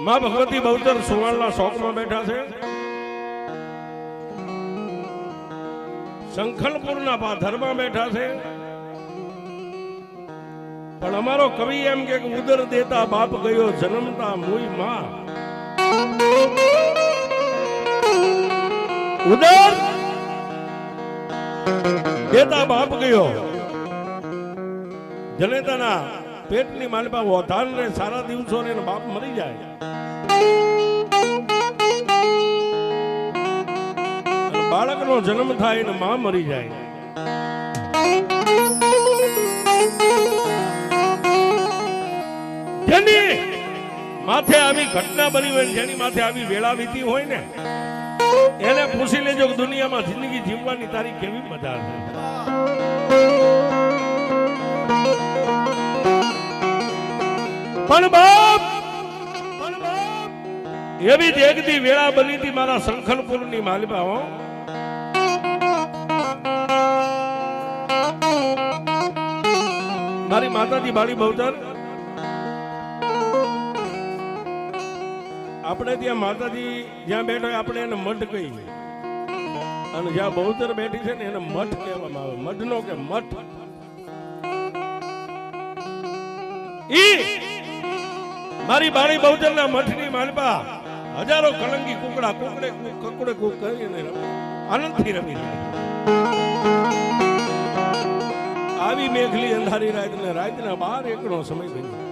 માં ભગવતી બહુચર સુવાળના શોકમાં બેઠા છે. શંખલપુરના પાથરમાં બેઠા છે. પણ અમારો કવિ એમ કે ઉદર દેતા બાપ ગયો જન્મતા મુઈ માં. ઉદર દેતા બાપ ગયો, જનેતાના પેટની માલપા વધાર ને સારા દિવસો ને બાપ મરી જાય. બાળકનો જન્મ થાય ને માં મરી જાય. જેની માથે આવી ઘટના બની હોય, જેની માથે આવી વેળા વીતી હોય ને, એને પૂછી લેજો કે દુનિયામાં જિંદગી જીવવાની તારી કેવી મજા છે. પણ બાપ એવી જ એકદી વેળા બની હતી મારા શંખલપુરની માલિબા. હો મારી માતાજી બાળી બહુચર, આપણે ત્યાં માતાજી જ્યાં બેઠો હોય આપણે એને મઠ કહીએ, અને જ્યાં બહુચર બેઠી છે ને એને મઠ કહેવામાં આવે. મઠનો કે મઠ ઈ મારી બાળી બહુચરના મઠની માલપા હજારો કલંગી કુકડા કુકડે કુકડે કુક કરીને આનંદથી રમી આવી મેઘલી અંધારી રાતના 12 એકનો સમય બન્યો.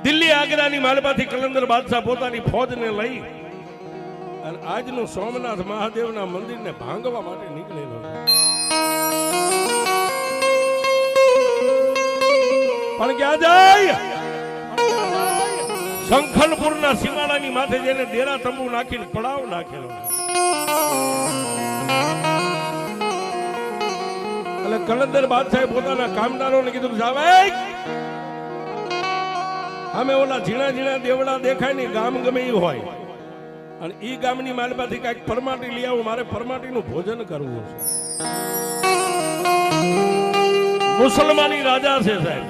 દિલ્હી આગ્રાની માલપાથી કલંદર બાદશાહ પોતાની ફોજને લઈ અને આજનું સોમનાથ મહાદેવના મંદિરને ભાંગવા માટે નીકળેલો. પણ ક્યાં જાય? શંખલપુરના સીમાડાની માથે જેને ડેરા તંબુ નાખીને પડાવ નાખેલો. એટલે કલંદર બાદશાહે પોતાના કામદારોને કીધું કે જાવે અમે ઓલા ઝીણા ઝીણા દેવડા દેખાય ને ગામ ગમે એ હોય, અને ઈ ગામની માલપાથી કઈક પરમાટી લઈ આવું, મારે પરમાટીનું ભોજન કરવું છે. મુસલમાની રાજા છે સાહેબ.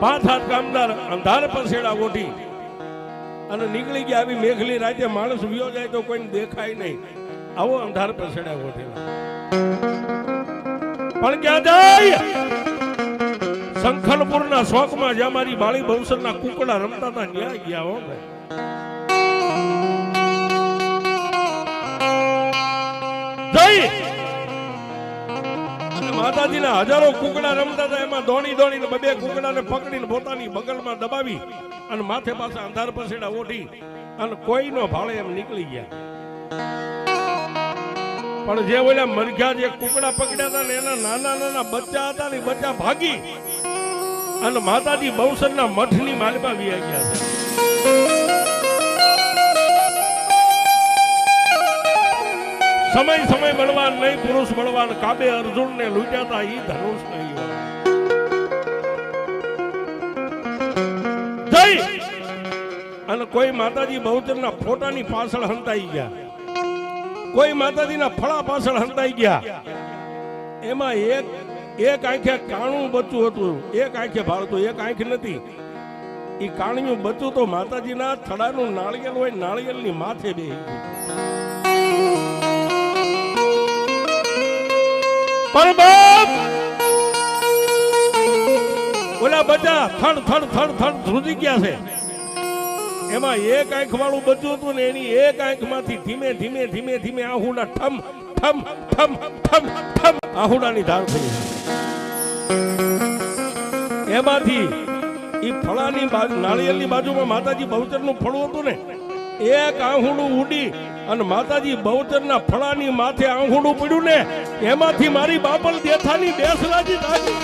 5-7 કામદાર અંધાર પસેડા ઓઢી અને નીકળી ગયા. આવી મેઘલી રાતે માણસ વિયો જાય તો કોઈને દેખાય નહીં, આવો અંધાર પસેડા ઓઢેલા. પણ ક્યાં જાય? શંખલપુરના શોકમાં જ્યાં મારી બાળી બહુચરના કુકડા રમતા હતા ત્યાં ગયા. હો જઈ માતાજીના હજારો કુકડા રમતા હતા. એમાં દોડી દોડીને 2 કુકડાને પકડીને પોતાની બગલમાં દબાવી અને માથે પાસે અંધાર પસેડા ઓઢી અને કોઈનો ભાળે એમ નીકળી ગયા. પણ જે ઓલા મરઘા જે કુકડા પકડ્યા હતા ને એના નાના નાના બચ્ચા હતા ને બચ્ચા ભાગી અને માતાજી બહુચરના મઠની માલપા વી ગયા છે. સમય બળવાન નહીં, પુરુષ બળવાન. કાબે અર્જુન ને લૂંટ્યા હતા ઈ ધનુષ નહીં. જઈ અને કોઈ માતાજી બહુચરના ફોટાની પાછળ હંતાઈ ગયા, કોઈ માતાજીના ફળા પાછળ હંતાઈ ગયા. એમાં એક આંખે કાણું બચ્ચું હતું, એક આંખે ભાળતું, એક આંખ નથી. ઈ કાણિયું બચ્ચું તો માતાજીના થડાનું નાળિયેર હોય, નાળિયેરની માથે બેહી ગયું. પણ બાપ ઓલા બચ્ચા થડ થડ થડ થડ ધ્રુજી ગયા છે. એમાં એક આંખ વાળું બચ્ચું હતું ને એની એક આંખમાંથી ધીમે ધીમે ધીમે ધીમે આહુડા ઠમ ઠમ ઠમ ઠમ ઠમ આહુડાની ધાર થઈ. એમાંથી ઈ ફળાની બાજુ નાળિયેરની બાજુમાં માતાજી બહુચરનું ફળું હતું ને, એક આહુડું ઉડી અને માતાજી બહુચરના ફળાની માથે આહુડું પડ્યું ને, એમાંથી મારી બાપલ દેથાની બેસરાજી લાગી.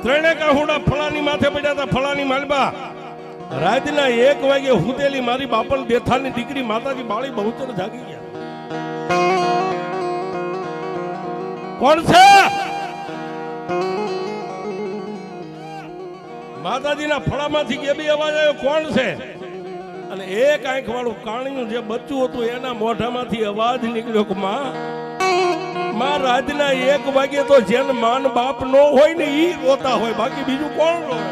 ત્રણે કાહુડા ફળાની માથે પડ્યા હતા. ફળાની માલબા રાતના 1 વાગે હુતેલી મારી બાપલ દેથાની દીકરી માતાજી બાળી બહુચર જાગી ગયા. કોણ છે? માતાજીના ફળામાંથી કેબી અવાજ આવ્યો. કોણ છે? અને એક આંખ વાળું કાણીનું જે બચ્ચું હતું એના મોઢામાંથી અવાજ નીકળ્યો કે માં રાતના 1 વાગે તો જેને માન બાપ નો હોય ને ઈ રોતા હોય, બાકી બીજું કોણ રોય?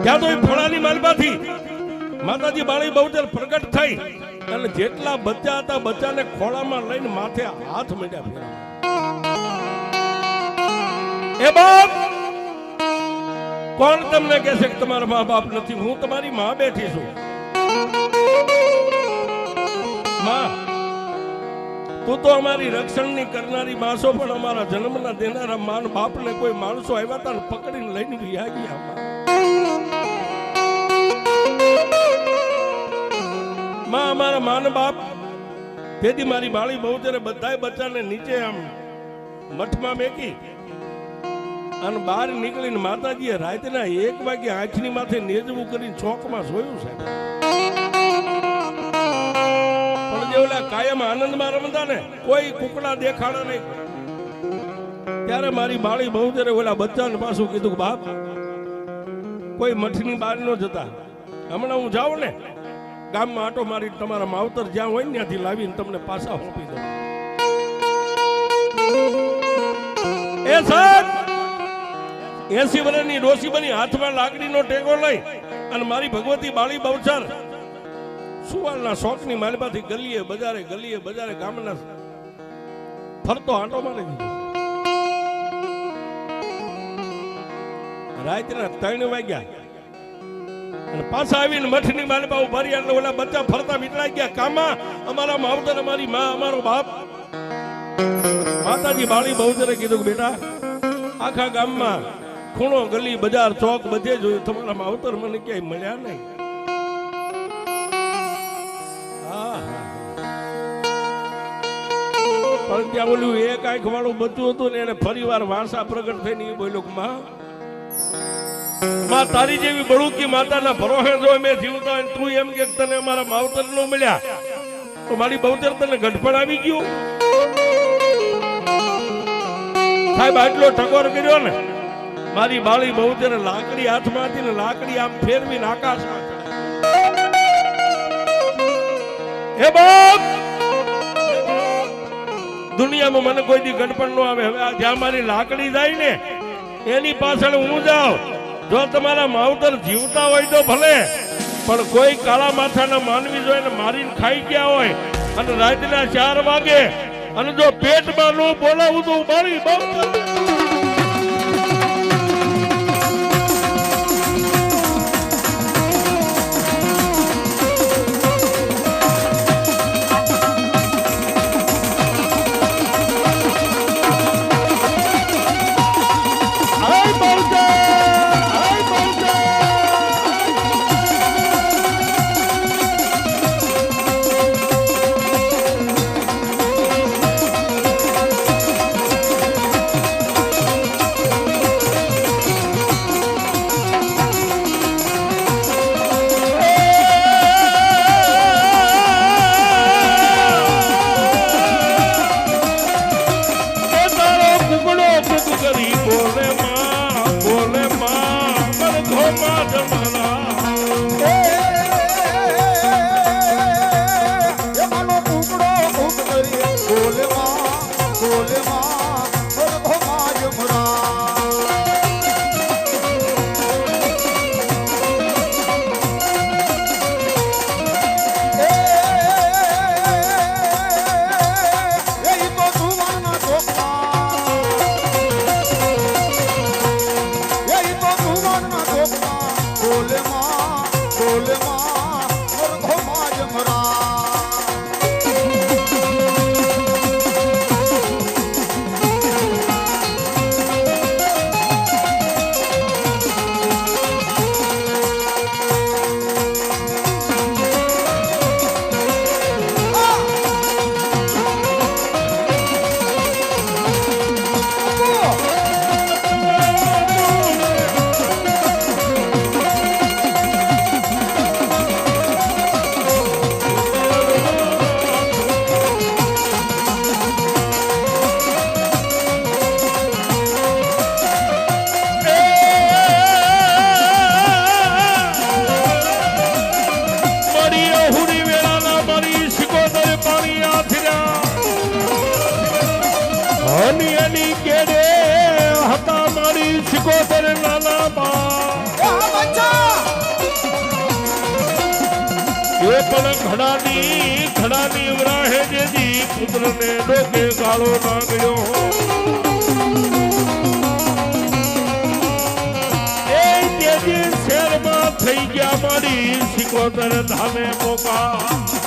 ત્યાં તો ફળાની માલબાથી માતાજી બાળી બહુચર પ્રગટ થઈ અને જેટલા બચ્ચા હતા બચ્ચાને ખોળામાં લઈને માથે હાથ માંડ્યા ફેરવા. એ બાપ કોણ તમને કહેશે કે તમારા મા બાપ નથી? હું તમારી માં બેઠી છું. માં તું તો અમારી રક્ષણની કરનારી માસો, પણ અમારા જન્મના દેનારા માન બાપને કોઈ માણસો આવ્યા હતા ને પકડીને લઈને ગયા ગયા. માં અમારા માન બાપ તેથી મારી બાળી બહુચરે બધાય બચ્ચાને નીચે આમ મઠમાં મેકી અને બહાર નીકળીને માતાજીએ રાતના 1 વાગે આંખની માથે નેજવું કરીને ચોકમાં જોયું છે. પણ જે ઓલા કાયમ આનંદમાં રમતા ને કોઈ કુકડા દેખાડા નહીં. ત્યારે મારી બાળી બહુચરે ઓલા બચ્ચાને પાછું કીધું કે બાપ કોઈ મઠની બહાર ન જતા, હમણાં હું જાઉં ને ગામમાં આટો મારી તમારા માવતર જ્યાં હોય ને ત્યાંથી લાવીને તમને પાછા સોંપી દઉં. એ સાહેબ 80 વર્ષની ડોસી બની હાથમાં લાકડીનો ટેકો લઈ અને મારી ભગવતી બાળી બહુચર સુવાલના શોખની માલબાથી ગલીએ બજારે ગામના ફરતો આંટો મારી દીધો. રાતના 3 વાગ્યા અને પાછા આવીને મઠની માલબા ઉભા રહ્યા એટલે ઓલા બચ્ચા ફરતા વીટળાઈ ગયા. કામા અમારા માવતર, અમારી માં, અમારો બાપ. માતાજી બાળી બહુચરે કીધું કે બેટા આખા ગામમાં ખૂણો ગલી બજાર ચોક બધે જોયું, તમારા માવતર મને ક્યાંય મળ્યા નહીં. પણ ત્યાં ઓલું 1 આંખ વાળું બચ્ચું હતું ને એને ફરી વાર વાંસા પ્રગટ થઈને એ બોલ્યો કે માં તારી જેવી બળુકી માતાના ભરોહે જો મેં જીવતા હોય તું એમ કે તને અમારા માવતર નો મળ્યા તો મારી બહુચર તને ગઢપણ આવી ગયું. સાહેબ આટલો ટકોર કર્યો ને મારી બાળી બહુચરે લાકડી હાથમાં હતી ને લાકડી આમ ફેરવીને આકાશમાં હે બાપ દુનિયામાં મને કોઈ દી ગઢપણ નો આવે. હવે જ્યાં મારી લાકડી જાય ને એની પાછળ હું જાઉં. જો તમારા માવતર જીવતા હોય તો ભલે, પણ કોઈ કાળા માથાના માનવી જોઈને મારીને ખાઈ ગયા હોય અને રાતના 4 વાગે અને જો પેટમાં નો બોલાવું તો બાળી બહુચર એની કેડે હતા મારી સિકોતર નાના બા એ પણ ઘડાની વરાહે જેજી પુત્રને ડોકે ગાળો નાખ્યો એ જેજી શેરમાં થઈ ગયા મારી સિકોતર ધામે મોકા